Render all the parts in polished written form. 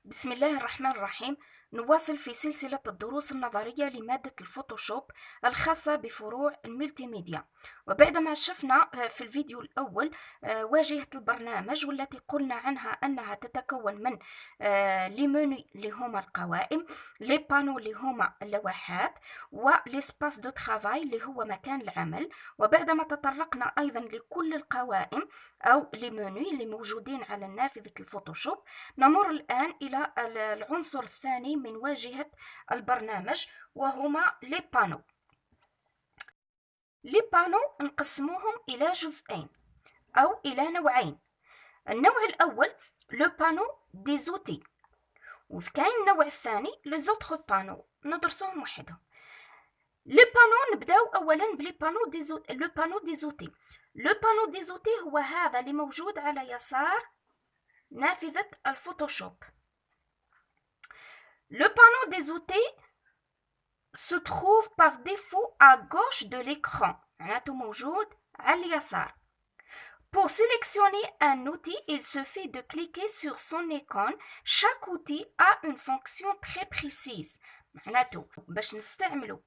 بسم الله الرحمن الرحيم. نواصل في سلسلة الدروس النظرية لمادة الفوتوشوب الخاصة بفروع الملتي ميديا. وبعدما شفنا في الفيديو الأول واجهة البرنامج والتي قلنا عنها أنها تتكون من لي منو اللي هما القوائم، لي بانو اللي هما اللوحات، وليسباس دو ترافاي اللي هو مكان العمل. وبعدما تطرقنا أيضا لكل القوائم أو لي منو اللي موجودين على نافذة الفوتوشوب، نمر الآن إلى العنصر الثاني من واجهة البرنامج وهما لي بانو. لي بانو نقسموهم إلى جزئين أو إلى نوعين. النوع الأول لو بانو دي زوتي، وكاين النوع الثاني لي زوتر بانو ندرسوهم وحدهم. لي بانو نبداو أولا بلي بانو دي زوتي. لو بانو دي زوتي، لو بانو دي زوتي هو هذا اللي موجود على يسار نافذة الفوتوشوب. Le panneau des outils se trouve par défaut à gauche de l'écran. معناته موجود على اليسار. Pour sélectionner un outil, il suffit de cliquer sur son icône. Chaque outil a une fonction très précise. معناته باش نستعملوا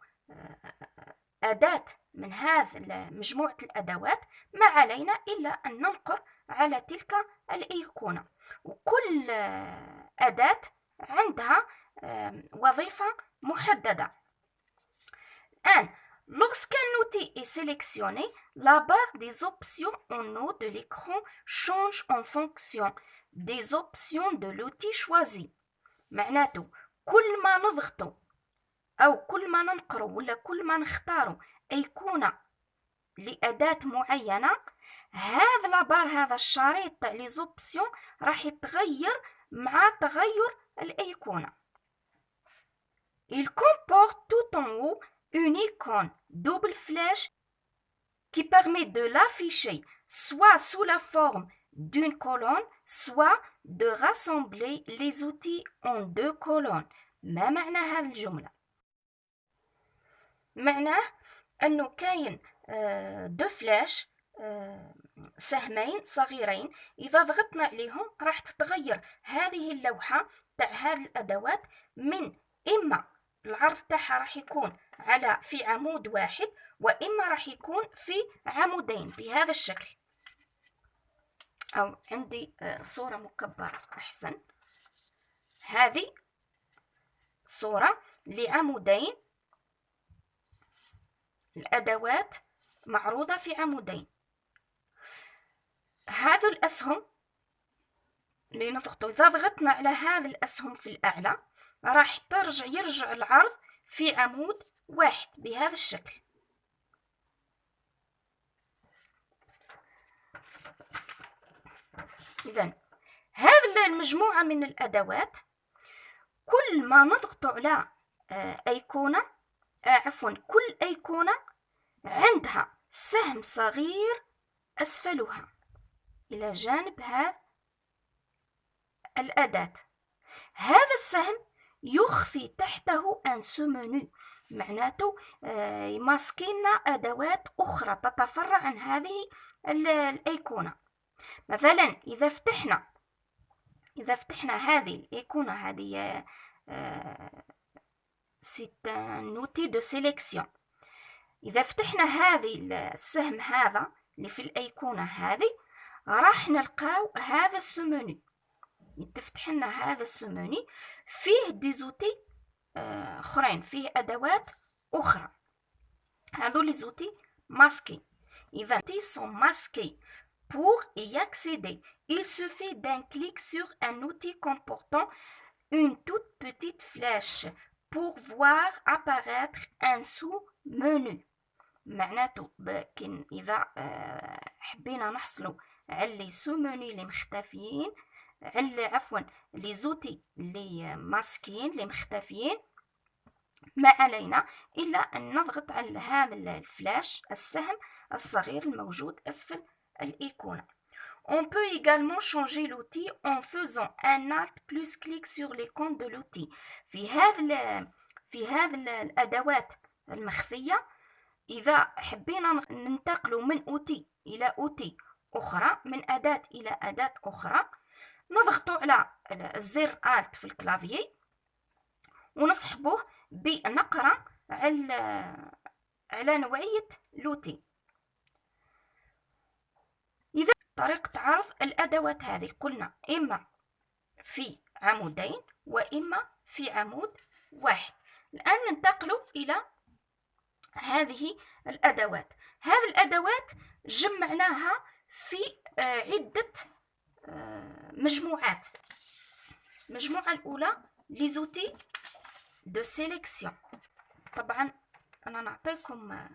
أداة من هذه مجموعة الأدوات ما علينا إلا أن ننقر على تلك الأيقونة، وكل أداة عندها وظيفة محددة. الآن lorsqu'un outil est sélectionné, la barre des options en haut de l'écran change en fonction des options de l'outil choisi. معناته كل ما نضغطوا أو كل ما ننقروا ولا كل ما نختاروا أيقونة لأداة معينة، هذا لابار هذا الشريط تاع لي زوبسيون راح يتغير مع تغير الأيقونة. Il comporte tout en haut une icône double flèche qui permet de l'afficher soit sous la forme d'une colonne, soit de rassembler les outils en deux colonnes. ما معنى هذه الجملة؟ معناه أنه كاين دو فلاش، سهمين صغيرين، إذا ضغطنا عليهم راح تتغير هذه اللوحة تاع هذه الأدوات، من إما العرض تاعها راح يكون في عمود واحد، وإما راح يكون في عمودين بهذا الشكل. أو عندي صورة مكبرة أحسن. هذه صورة لعمودين، الأدوات معروضة في عمودين. هذه الأسهم اللي نضغطوا، إذا ضغطنا على هذه الأسهم في الأعلى راح يرجع العرض في عمود واحد بهذا الشكل. إذن هذه المجموعة من الأدوات كل ما نضغط على أيقونة، كل أيقونة عندها سهم صغير أسفلها إلى جانب هذا الأداة. هذا السهم يخفي تحته ان سو منو، معناته يماسكينا أدوات أخرى تتفرع عن هذه الأيقونة. مثلا إذا فتحنا هذه الأيقونة، هذه c'est un outil de sélection. إذا فتحنا هذه السهم هذا اللي في الأيقونة هذه، راح نلقاو هذا السمني. يتفتح لنا هذا السمني فيه ديزوتي أخرين، فيه أدوات أخرى. هذو لي زوتي ماسكي. إذا ils sont masqués. Pour y accéder, il suffit d'un clic sur un outil comportant une toute petite flèche pour voir apparaître un sous-menu. معناته إذا حبينا نحصلوا على لي سو-منو اللي مختفيين، لي زوتي اللي ماسكين اللي مختفيين، ما علينا إلا أن نضغط على هذا الفلاش، السهم الصغير الموجود أسفل الأيقونة. On peut également changer l'outil en faisant un Alt plus clic sur l'icône de l'outil. في هذه الأدوات المخفية، إذا حبينا ننتقل من أوتي إلى أوتي أخرى، من أداة إلى أداة أخرى، نضغطوا على الزر Alt في الكلافيي ونسحبوه بنقرة على نوعية لوتي. إذا طريقة عرض الأدوات هذه قلنا إما في عمودين وإما في عمود واحد. الآن ننتقل إلى هذه الأدوات. هذه الأدوات جمعناها في عدة مجموعات. المجموعة الأولى les outils de sélection. طبعا أنا نعطيكم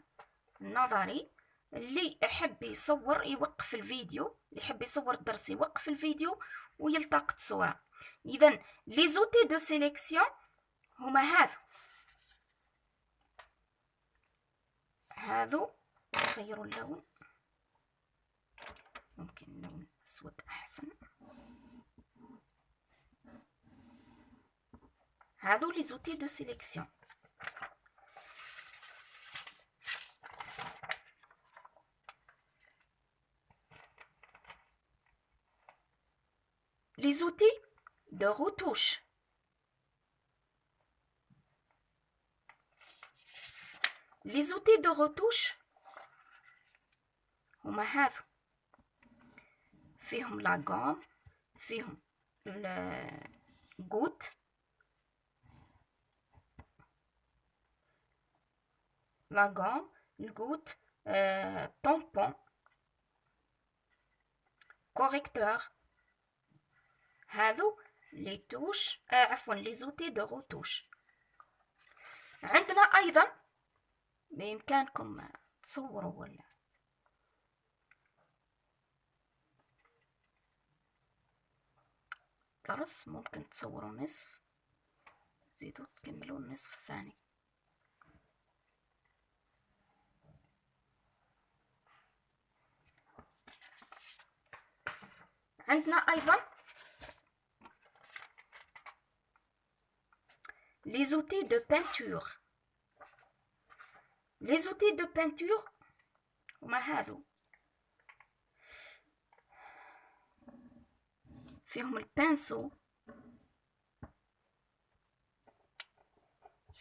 النظري، اللي يحب يصور يوقف الفيديو، اللي يحب يصور الدرس يوقف الفيديو ويلتقط صورة. إذن les outils de sélection هما هذو نغيروا اللون، ممكن اللون أسود أحسن. هذو les outils de sélection. Les outils de retouche. Les outils de retouche هما هذو، فيهم لا غوم، فيهم الجوت، لا غوم، الجوت، طومبون، كوريكتور. هذو لي توش، عفوا لي زوتي دو روتوش. عندنا ايضا بامكانكم تصوروا ولا درس، ممكن تصوروا نصف، زيدوا تكملوا النصف الثاني. عندنا ايضا les outils de peinture. les outils de peinture هما هذو، فيهم البانسو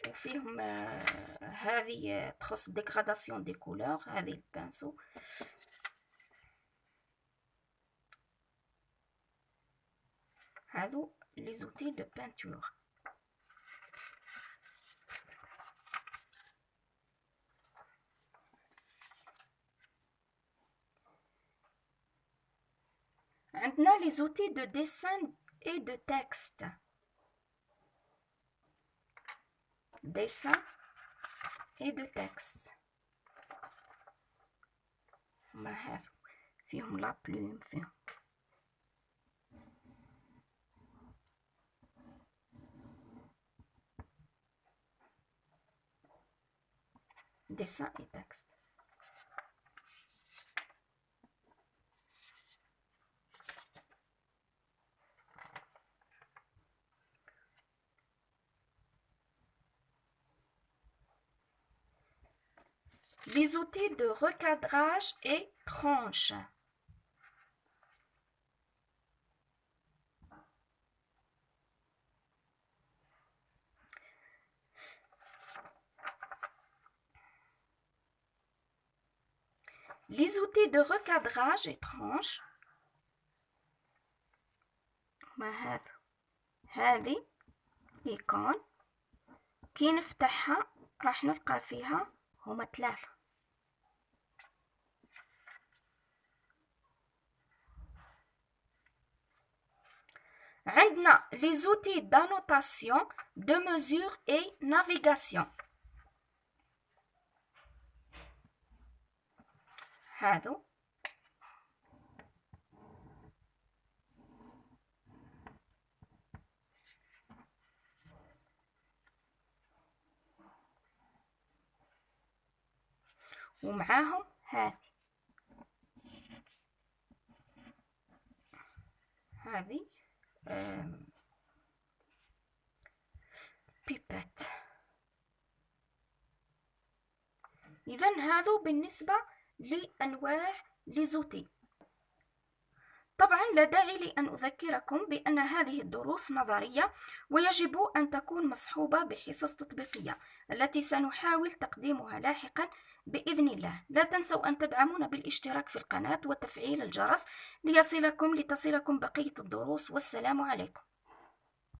وفيهم هذه تخص ديغراداسيون دي كولور، هذه البانسو. هذو les outils de peinture. عندنا les outils de dessin et de texte. dessin et de texte هما هذو، فيهم لا بلوم، فيهم dessin et texte. Les outils de recadrage et tranche. Les outils de recadrage et tranche هما هذه ليكون كي نفتحها راح نلقى فيها هما 3. عندنا les outils d'annotation, de mesure et navigation. هذو ومعاهم هذه بيبات. إذن هذو بالنسبة لأنواع لي زوتي. طبعا لا داعي لأن أذكركم بأن هذه الدروس نظرية، ويجب أن تكون مصحوبة بحصص تطبيقية التي سنحاول تقديمها لاحقا بإذن الله. لا تنسوا أن تدعمونا بالاشتراك في القناة وتفعيل الجرس لتصلكم بقية الدروس. والسلام عليكم.